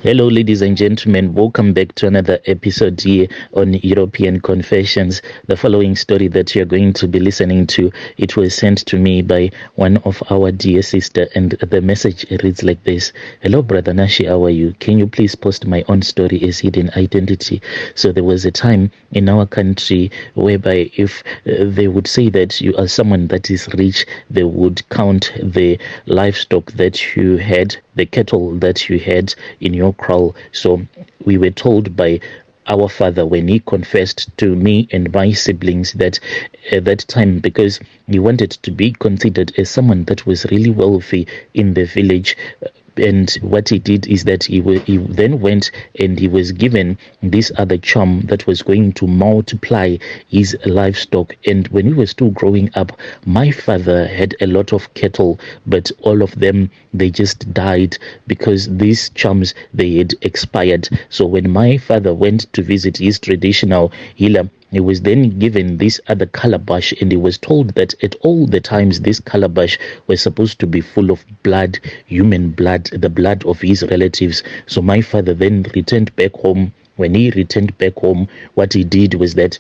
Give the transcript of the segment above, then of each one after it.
Hello, ladies and gentlemen. Welcome back to another episode here on European Confessions. The following story that you're going to be listening to, it was sent to me by one of our dear sister, and the message reads like this. Hello, Brother Nashi, how are you? Can you please post my own story as hidden identity? So there was a time in our country whereby if they would say that you are someone that is rich, they would count the livestock that you had, the cattle that you had in your kraal. So we were told by our father when he confessed to me and my siblings that at that time, because he wanted to be considered as someone that was really wealthy in the village, and what he did is that he then went and he was given this other charm that was going to multiply his livestock. And when he was still growing up, my father had a lot of cattle, but all of them, they just died because these charms, they had expired. So when my father went to visit his traditional healer, he was then given this other calabash, and he was told that at all the times this calabash was supposed to be full of blood, human blood, the blood of his relatives. So my father then returned back home. When he returned back home, what he did was that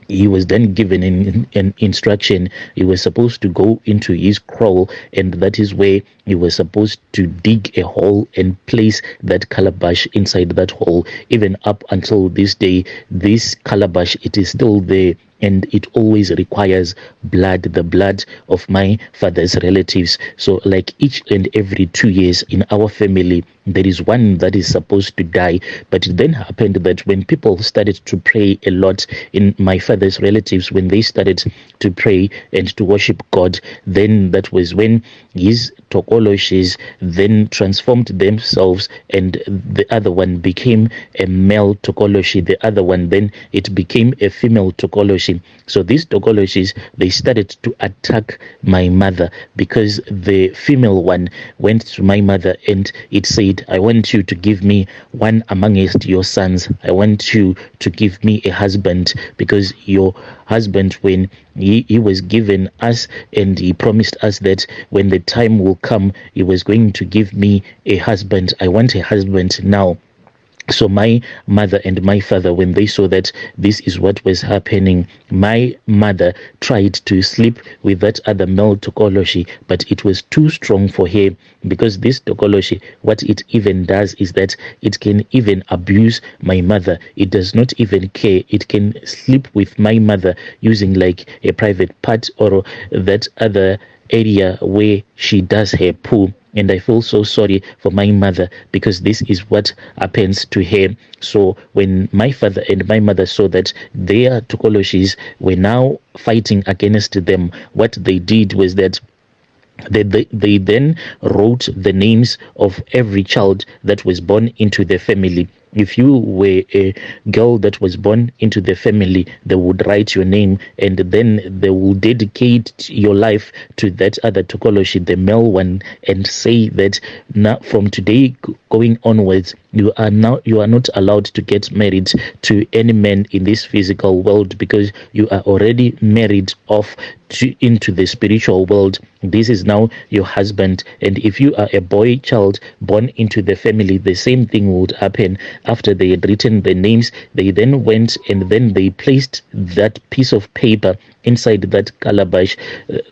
he was then given an instruction. He was supposed to go into his kraal, and that is where he was supposed to dig a hole and place that calabash inside that hole. Even up until this day, this calabash, it is still there, and it always requires blood, the blood of my father's relatives. So like each and every 2 years in our family, there is one that is supposed to die. But it then happened that when people started to pray a lot in my father's relatives, when they started to pray and to worship God, then that was when his tokoloshis then transformed themselves, and the other one became a male tokoloshi. The other one, then it became a female tokoloshi. So these tokoloshis, they started to attack my mother, because the female one went to my mother and it said, I want you to give me one amongst your sons. I want you to give me a husband, because your husband, when he was given us and he promised us that when the time will come, he was going to give me a husband. I want a husband now. So my mother and my father, when they saw that this is what was happening, my mother tried to sleep with that other male tokoloshi, but it was too strong for her, because this tokoloshi, what it even does is that it can even abuse my mother. It does not even care. It can sleep with my mother using like a private part or that other area where she does her poo. And I feel so sorry for my mother, because this is what happens to her. So when my father and my mother saw that their tokoloshis were now fighting against them, what they did was that they then wrote the names of every child that was born into the family. If you were a girl that was born into the family, they would write your name, and then they will dedicate your life to that other tokoloshi, the male one, and say that now from today going onwards, you are not allowed to get married to any man in this physical world, because you are already married off into the spiritual world. This is now your husband. And if you are a boy child born into the family, the same thing would happen. After they had written the names, they then went and then they placed that piece of paper inside that calabash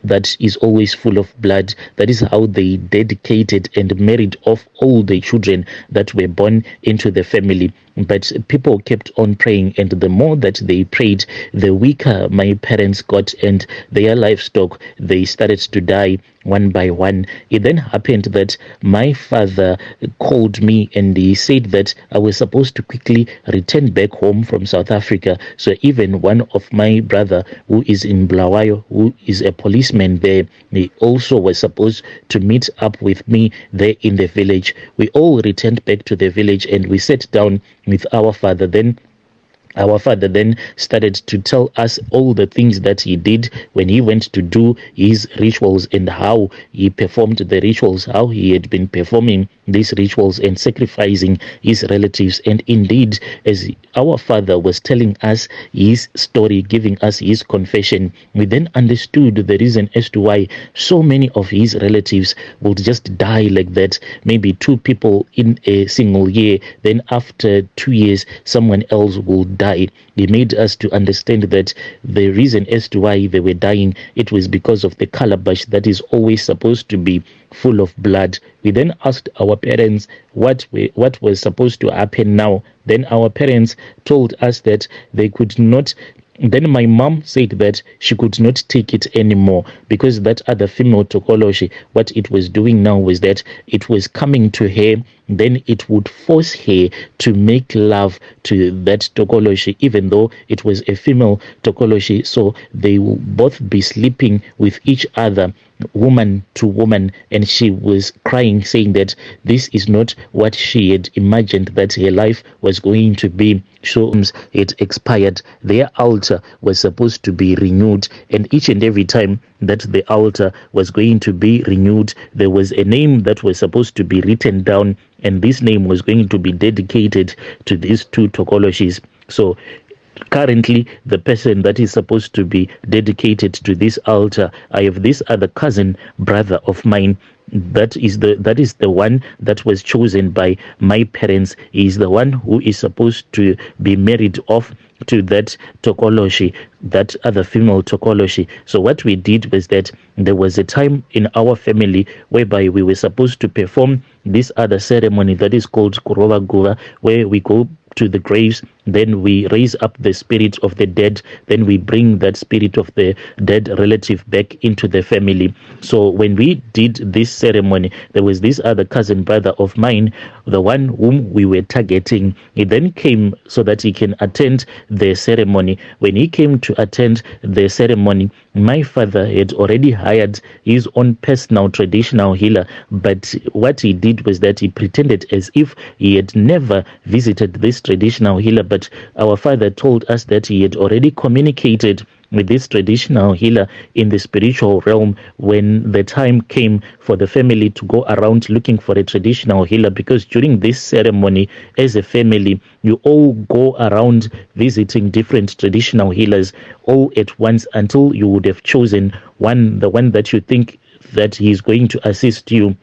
that is always full of blood. That is how they dedicated and married off all the children that were born into the family. But people kept on praying, and the more that they prayed, the weaker my parents got, and their livestock, they started to die one by one. It then happened that my father called me and he said that I was supposed to quickly return back home from South Africa. So even one of my brother, who is in Blawayo, who is a policeman there, he also was supposed to meet up with me there in the village. We all returned back to the village and we sat down with our father. Then Our father then started to tell us all the things that he did when he went to do his rituals and how he performed the rituals, how he had been performing these rituals and sacrificing his relatives. And indeed, as our father was telling us his story, giving us his confession, we then understood the reason as to why so many of his relatives would just die like that. Maybe two people in a single year, then after 2 years, someone else will die. He made us to understand that the reason as to why they were dying, it was because of the calabash that is always supposed to be full of blood. We then asked our parents what was supposed to happen now. Then our parents told us that they could not. Then my mom said that she could not take it anymore because that other female tokoloshi, what it was doing now was that it was coming to her, then it would force her to make love to that tokoloshi, even though it was a female tokoloshi. So they will both be sleeping with each other, woman to woman, and she was crying, saying that this is not what she had imagined that her life was going to be. So it expired. Their altar was supposed to be renewed, and each and every time that the altar was going to be renewed, there was a name that was supposed to be written down, and this name was going to be dedicated to these two tokoloshis. So currently, the person that is supposed to be dedicated to this altar, I have this other cousin brother of mine. That is the one that was chosen by my parents. He is the one who is supposed to be married off to that tokoloshi, that other female tokoloshi. So what we did was that there was a time in our family whereby we were supposed to perform this other ceremony that is called Kuroba Guva, where we go to the graves, then we raise up the spirit of the dead, then we bring that spirit of the dead relative back into the family. So when we did this ceremony, there was this other cousin brother of mine, the one whom we were targeting. He then came so that he can attend the ceremony. When he came to attend the ceremony, my father had already hired his own personal traditional healer, but what he did was that he pretended as if he had never visited this traditional healer. But our father told us that he had already communicated with this traditional healer in the spiritual realm when the time came for the family to go around looking for a traditional healer, because during this ceremony, as a family, you all go around visiting different traditional healers all at once until you would have chosen one, the one that you think that he is going to assist you.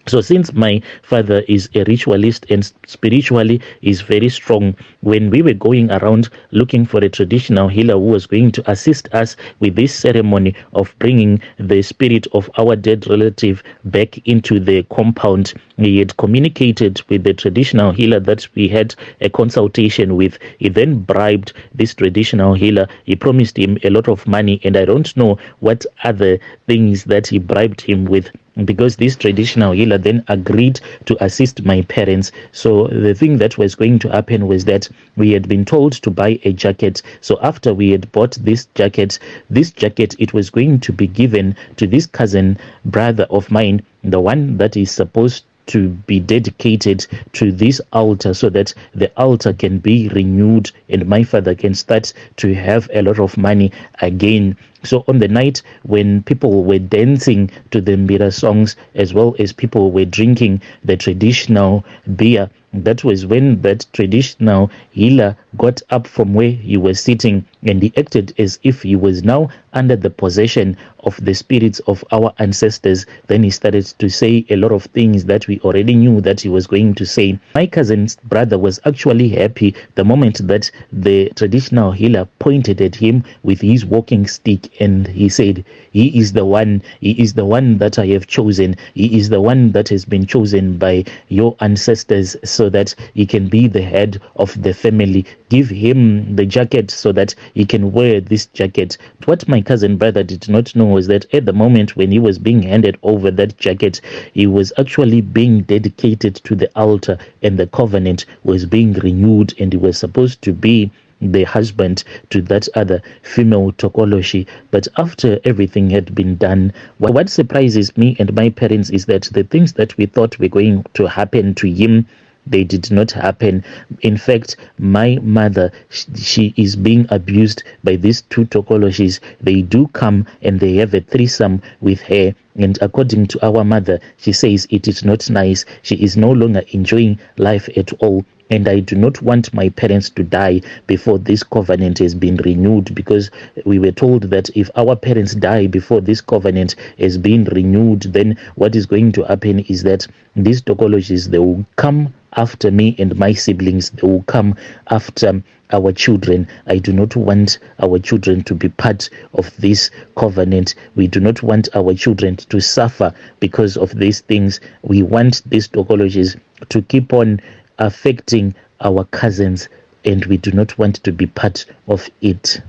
So since my father is a ritualist and spiritually is very strong, when we were going around looking for a traditional healer who was going to assist us with this ceremony of bringing the spirit of our dead relative back into the compound, he had communicated with the traditional healer that we had a consultation with. He then bribed this traditional healer. He promised him a lot of money, and I don't know what other things that he bribed him with, because this traditional healer then agreed to assist my parents. So the thing that was going to happen was that we had been told to buy a jacket. So after we had bought this jacket, it was going to be given to this cousin brother of mine, the one that is supposed to be dedicated to this altar, so that the altar can be renewed and my father can start to have a lot of money again. So on the night when people were dancing to the Mbira songs, as well as people were drinking the traditional beer, that was when that traditional healer got up from where he was sitting, and he acted as if he was now under the possession of the spirits of our ancestors. Then he started to say a lot of things that we already knew that he was going to say. My cousin's brother was actually happy the moment that the traditional healer pointed at him with his walking stick, and he said, he is the one that I have chosen. He is the one that has been chosen by your ancestors so that he can be the head of the family. Give him the jacket so that he can wear this jacket. What my cousin brother did not know was that at the moment when he was being handed over that jacket, he was actually being dedicated to the altar, and the covenant was being renewed, and he was supposed to be the husband to that other female tokoloshi. But after everything had been done, what surprises me and my parents is that the things that we thought were going to happen to him They did not happen. In fact, my mother, she is being abused by these two tokoloshis. They do come and they have a threesome with her. And according to our mother, she says it is not nice. She is no longer enjoying life at all. And I do not want my parents to die before this covenant has been renewed, because we were told that if our parents die before this covenant has been renewed, then what is going to happen is that these tokologies, they will come after me and my siblings. They will come after our children. I do not want our children to be part of this covenant. We do not want our children to suffer because of these things. We want these tokologies to keep on affecting our cousins, and we do not want to be part of it.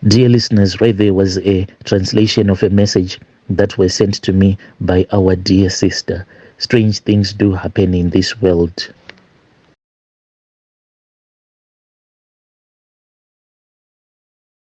Dear listeners, right there was a translation of a message that was sent to me by our dear sister. Strange things do happen in this world.